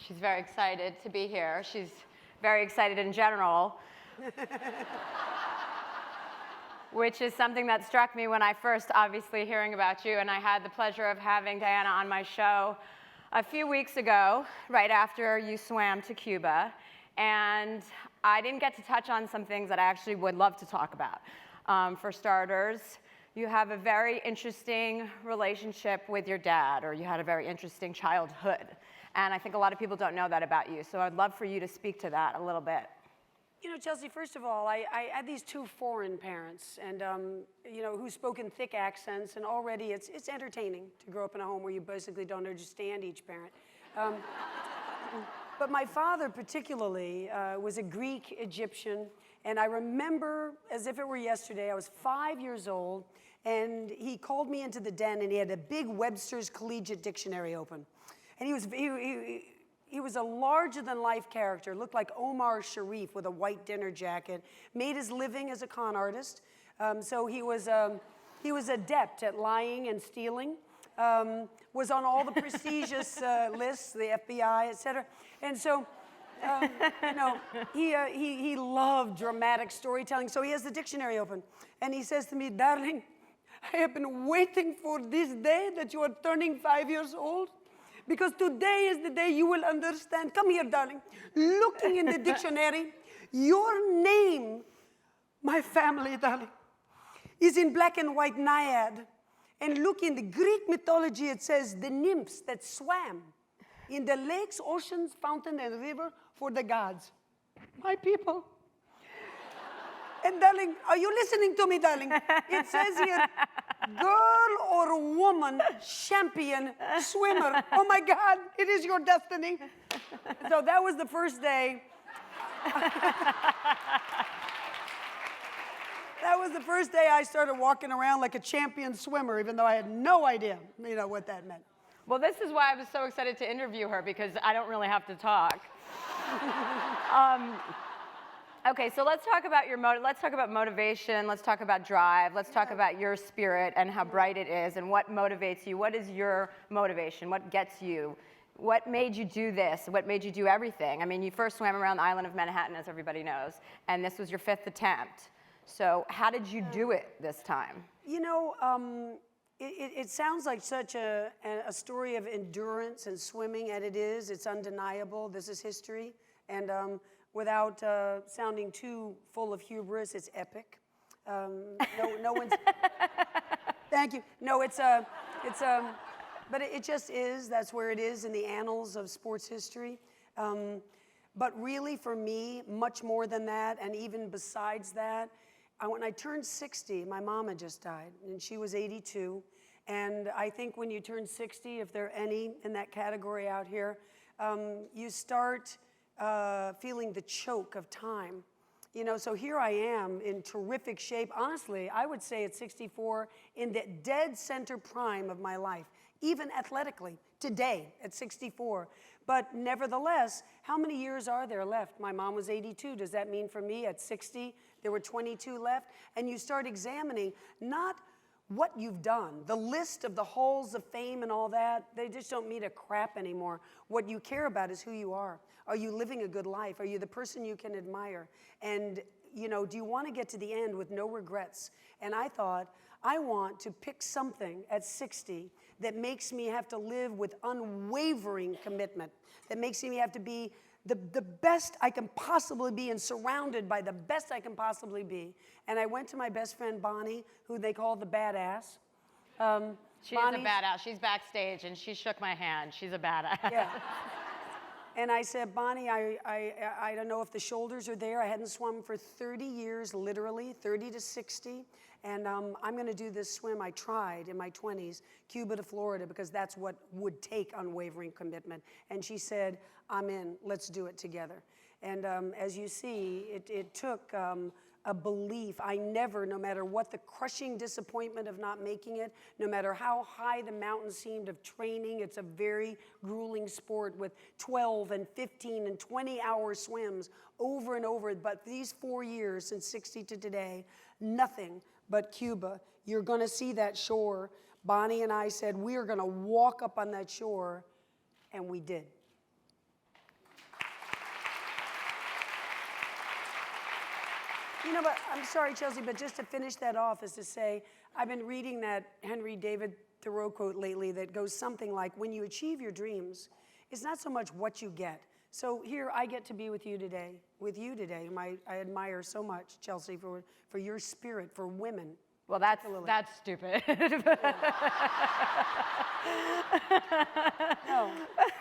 She's very excited to be here. She's very excited in general, which is something that struck me when I first obviously hearing about you, and I had the pleasure of having Diana on my show a few weeks ago, right after you swam to Cuba, and I didn't get to touch on some things that I actually would love to talk about. For starters, you have a very interesting relationship with your dad, or you had a very interesting childhood. And I think a lot of people don't know that about you. So I'd love for you to speak to that a little bit. You know, Chelsea, first of all, I had these two foreign parents, and you know, who spoke in thick accents, and already it's entertaining to grow up in a home where you basically don't understand each parent. But my father particularly was a Greek Egyptian, and I remember as if it were yesterday, I was 5 years old, and he called me into the den, and he had a big Webster's Collegiate Dictionary open. And he was a larger-than-life character, looked like Omar Sharif with a white dinner jacket, made his living as a con artist. So he was adept at lying and stealing, was on all the prestigious lists, the FBI, et cetera. And so, you know, he loved dramatic storytelling. So he has the dictionary open, and he says to me, "Darling, I have been waiting for this day that you are turning 5 years old, because today is the day you will understand. Come here, darling. Looking in the dictionary, your name, my family, darling, is in black and white Nyad. And look in the Greek mythology, it says the nymphs that swam in the lakes, oceans, fountain, and river for the gods. My people." And darling, are you listening to me, darling? It says here, girl or woman, champion, swimmer. Oh my God, it is your destiny. So that was the first day. That was the first day I started walking around like a champion swimmer, even though I had no idea, you know, what that meant. Well, this is why I was so excited to interview her, because I don't really have to talk. Okay, so let's talk about let's talk about motivation, let's talk about drive, let's talk about your spirit and how bright it is and what motivates you. What is your motivation? What gets you? What made you do this? What made you do everything? I mean, you first swam around the island of Manhattan, as everybody knows, and this was your 5th attempt. So how did you do it this time? You know, it sounds like such a story of endurance and swimming, and it is. It's undeniable. This is history. And without sounding too full of hubris, it's epic. No one's. Thank you. No, but it just is. That's where it is in the annals of sports history. But really, for me, much more than that, and even besides that, when I turned 60, my mama just died, and she was 82. And I think when you turn 60, if there are any in that category out here, you start feeling the choke of time. You know, so here I am in terrific shape. Honestly, I would say at 64, in the dead center prime of my life, even athletically, today at 64. But nevertheless, how many years are there left? My mom was 82. Does that mean for me at 60, there were 22 left? And you start examining not what you've done, the list of the halls of fame and all that, they just don't mean a crap anymore. What you care about is who you are. Are you living a good life? Are you the person you can admire? And, you know, do you want to get to the end with no regrets? And I thought, I want to pick something at 60 that makes me have to live with unwavering commitment, that makes me have to be the best I can possibly be and surrounded by the best I can possibly be. And I went to my best friend, Bonnie, who they call the badass. She is a badass. She's backstage, and she shook my hand. She's a badass. Yeah. And I said, Bonnie, I don't know if the shoulders are there. I hadn't swum for 30 years, literally, 30 to 60. And I'm going to do this swim I tried in my 20s, Cuba to Florida, because that's what would take unwavering commitment. And she said, I'm in. Let's do it together. And as you see, it took a belief. I never, no matter what the crushing disappointment of not making it, no matter how high the mountain seemed of training, it's a very grueling sport with 12 and 15 and 20-hour swims over and over. But these 4 years, since 60 to today, nothing but Cuba. You're going to see that shore. Bonnie and I said, we are going to walk up on that shore, and we did. You know, but I'm sorry, Chelsea, but just to finish that off is to say, I've been reading that Henry David Thoreau quote lately that goes something like, when you achieve your dreams, it's not so much what you get. So here, I get to be with you today, I admire so much, Chelsea, for your spirit, for women. Well, that's stupid. No,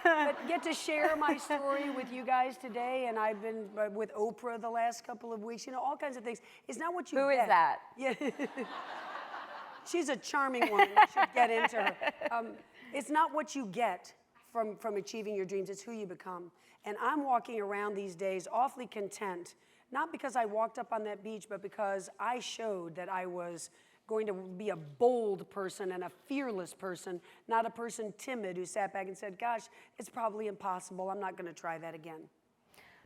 but get to share my story with you guys today, and I've been with Oprah the last couple of weeks, you know, all kinds of things. It's not what you Who get. is that? Yeah. She's a charming woman. We should get into her. It's not what you get from achieving your dreams, it's who you become. And I'm walking around these days awfully content, not because I walked up on that beach, but because I showed that I was going to be a bold person and a fearless person, not a person timid who sat back and said, gosh, it's probably impossible. I'm not going to try that again.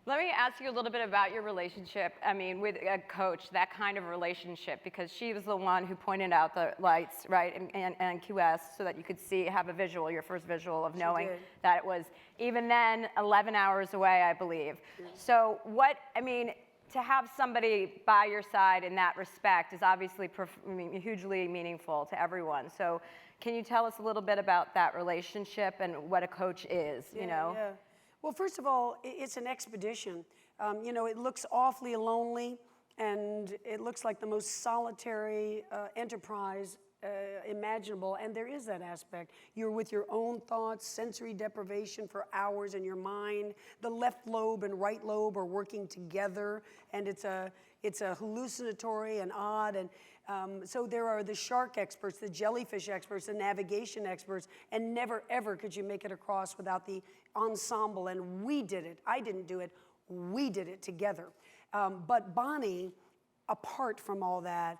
Let me ask you a little bit about your relationship, with a coach, that kind of relationship, because she was the one who pointed out the lights, right, and QS, so that you could have a visual, your first visual of knowing that it was, even then, 11 hours away, I believe. Yeah. So to have somebody by your side in that respect is obviously hugely meaningful to everyone. So can you tell us a little bit about that relationship and what a coach is, you know? Yeah. Well, first of all, it's an expedition. It looks awfully lonely, and it looks like the most solitary enterprise imaginable, and there is that aspect. You're with your own thoughts, sensory deprivation for hours in your mind. The left lobe and right lobe are working together, and it's a hallucinatory and odd, and so there are the shark experts, the jellyfish experts, the navigation experts, and never ever could you make it across without the ensemble, and we did it. I didn't do it, we did it together. But Bonnie, apart from all that,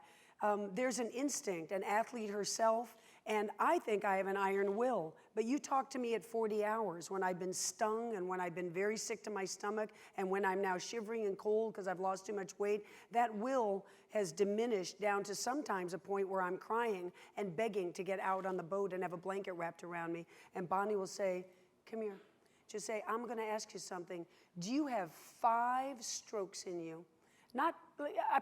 there's an instinct, an athlete herself, and I think I have an iron will. But you talk to me at 40 hours when I've been stung and when I've been very sick to my stomach and when I'm now shivering and cold because I've lost too much weight. That will has diminished down to sometimes a point where I'm crying and begging to get out on the boat and have a blanket wrapped around me. And Bonnie will say, come here. Just say, I'm going to ask you something. Do you have 5 strokes in you? I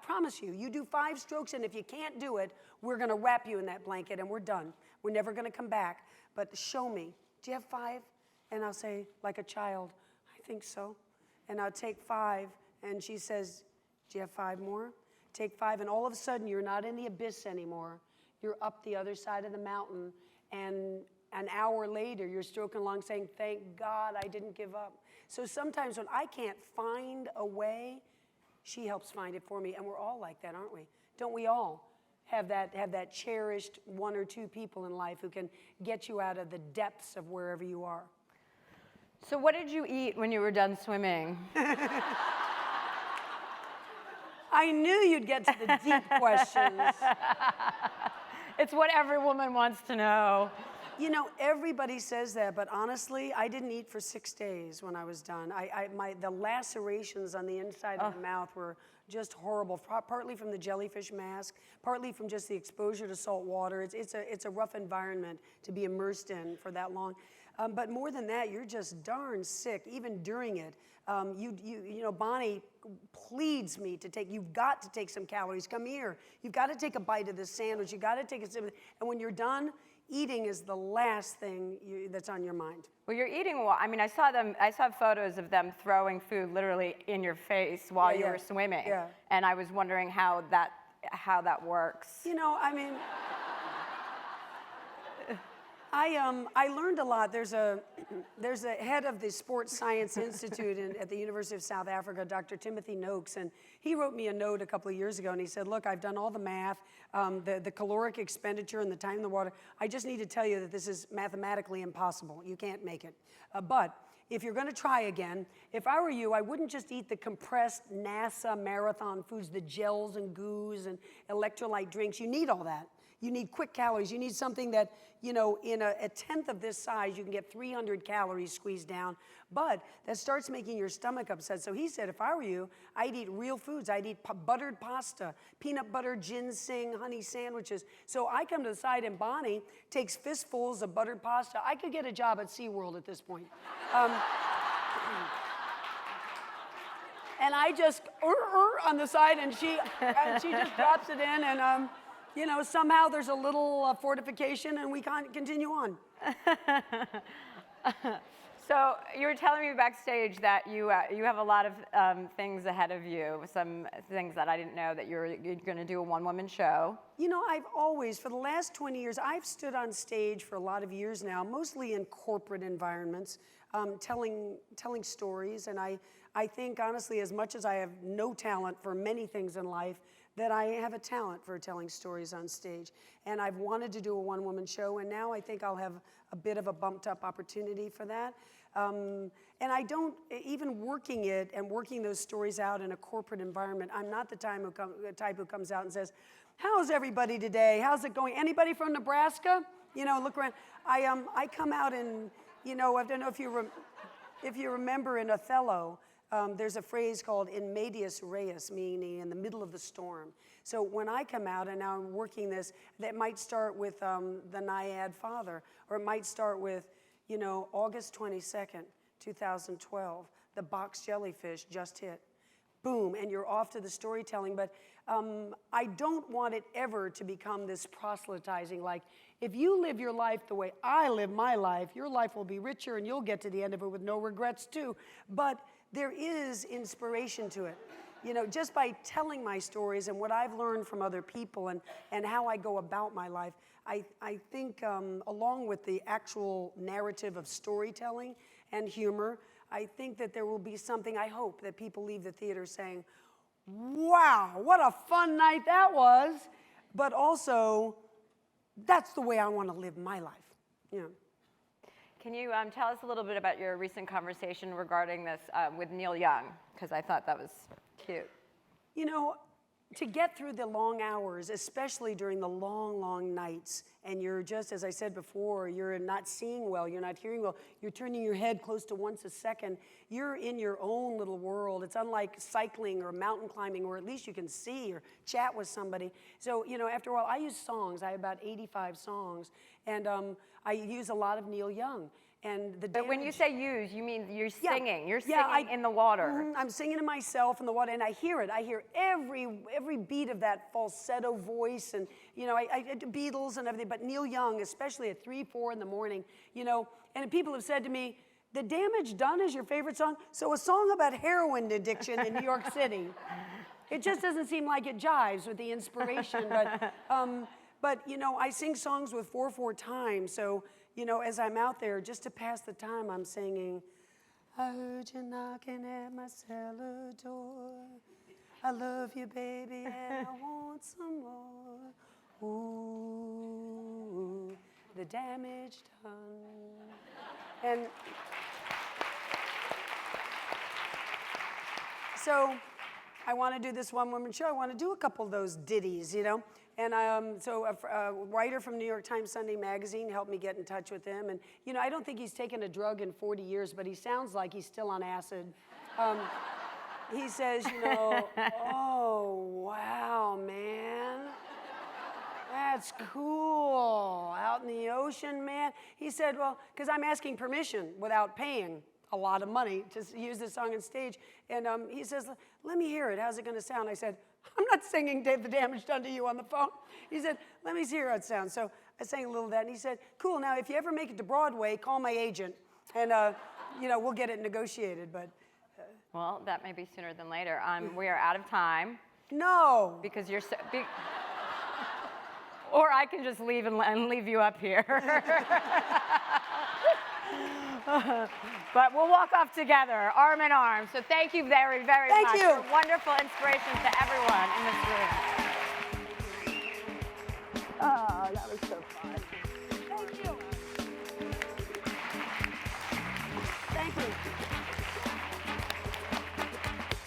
promise you, you do 5 strokes, and if you can't do it, we're going to wrap you in that blanket, and we're done. We're never going to come back. But show me. Do you have 5? And I'll say, like a child, I think so. And I'll take 5, and she says, do you have 5 more? Take 5, and all of a sudden, you're not in the abyss anymore. You're up the other side of the mountain, and an hour later, you're stroking along saying, thank God I didn't give up. So sometimes when I can't find a way, she helps find it for me, and we're all like that, aren't we? Don't we all have that cherished 1 or 2 people in life who can get you out of the depths of wherever you are? So what did you eat when you were done swimming? I knew you'd get to the deep questions. It's what every woman wants to know. You know, everybody says that, but honestly, I didn't eat for 6 days when I was done. The lacerations on the inside of the mouth were just horrible, partly from the jellyfish mask, partly from just the exposure to salt water. It's a rough environment to be immersed in for that long. But more than that, you're just darn sick, even during it. Bonnie pleads me to you've got to take some calories. Come here. You've got to take a bite of this sandwich. You've got to take a sip. And when you're done, eating is the last thing that's on your mind. Well, you're eating well. I saw photos of them throwing food literally in your face while you were swimming. Yeah. And I was wondering how that works. I learned a lot. There's a head of the Sports Science Institute at the University of South Africa, Dr. Timothy Noakes, and he wrote me a note a couple of years ago, and he said, look, I've done all the math, the caloric expenditure and the time in the water. I just need to tell you that this is mathematically impossible. You can't make it. But if you're going to try again, if I were you, I wouldn't just eat the compressed NASA marathon foods, the gels and goos and electrolyte drinks. You need all that. You need quick calories. You need something that, in a tenth of this size, you can get 300 calories squeezed down, but that starts making your stomach upset. So he said, if I were you, I'd eat real foods. I'd eat buttered pasta, peanut butter, ginseng, honey sandwiches. So I come to the side, and Bonnie takes fistfuls of buttered pasta. I could get a job at SeaWorld at this point. and I just on the side, and she just drops it in, and you know, somehow there's a little fortification, and we can't continue on. So you were telling me backstage that you have a lot of things ahead of you, some things that I didn't know, that you're going to do a one-woman show. You know, I've always, for the last 20 years, I've stood on stage for a lot of years now, mostly in corporate environments, telling stories. And I think, honestly, as much as I have no talent for many things in life, that I have a talent for telling stories on stage. And I've wanted to do a one-woman show, and now I think I'll have a bit of a bumped-up opportunity for that. And I don't, even working it and working those stories out in a corporate environment, I'm not the type who comes out and says, how's everybody today? How's it going? Anybody from Nebraska? You know, look around. I come out and, you know, I don't know if you remember in Othello, there's a phrase called in medias res, meaning in the middle of the storm. So when I come out and now I'm working this, that might start with the Nyad father, or it might start with, you know, August 22nd, 2012, the box jellyfish just hit. Boom, and you're off to the storytelling. But I don't want it ever to become this proselytizing, like, if you live your life the way I live my life, your life will be richer and you'll get to the end of it with no regrets too. But there is inspiration to it. You know, just by telling my stories and what I've learned from other people and how I go about my life, I think along with the actual narrative of storytelling and humor, I think that there will be something, I hope, that people leave the theater saying, wow, what a fun night that was, but also, that's the way I want to live my life. You know. Can you tell us a little bit about your recent conversation regarding this with Neil Young? Because I thought that was cute. You know, to get through the long hours, especially during the long, long nights, and you're just, as I said before, you're not seeing well, you're not hearing well, you're turning your head close to once a second, you're in your own little world. It's unlike cycling or mountain climbing, where at least you can see or chat with somebody. So, you know, after a while, I use songs. I have about 85 songs, and I use a lot of Neil Young. And but when you say use, you mean you're singing. Yeah. You're singing in the water. I'm singing to myself in the water, and I hear it. I hear every beat of that falsetto voice, and you know, I do Beatles and everything. But Neil Young, especially at 3, 4 in the morning, you know. And people have said to me, "The Damage Done is your favorite song." So a song about heroin addiction in New York City, it just doesn't seem like it jives with the inspiration. But you know, I sing songs with 4/4 time, so. You know, as I'm out there, just to pass the time, I'm singing, I heard you knocking at my cellar door. I love you, baby, and I want some more. Ooh, the damage done. And so I want to do this one-woman show. I want to do a couple of those ditties, you know. And so a writer from New York Times Sunday Magazine helped me get in touch with him. And, you know, I don't think he's taken a drug in 40 years, but he sounds like he's still on acid. He says, you know, oh, wow, man. That's cool. Out in the ocean, man. He said, well, because I'm asking permission without paying a lot of money to use this song on stage. And he says, let me hear it. How's it going to sound? I said, I'm not singing The Damage Done to You on the phone. He said, let me hear how it sounds. So I sang a little of that, and he said, cool, now if you ever make it to Broadway, call my agent, and you know, we'll get it negotiated. But well, that may be sooner than later. We are out of time. No. Because you're so... or I can just leave and leave you up here. But we'll walk off together, arm in arm. So thank you very, very much. Thank you. You're wonderful inspiration to everyone in this room. Oh, that was so fun. Thank you. Thank you.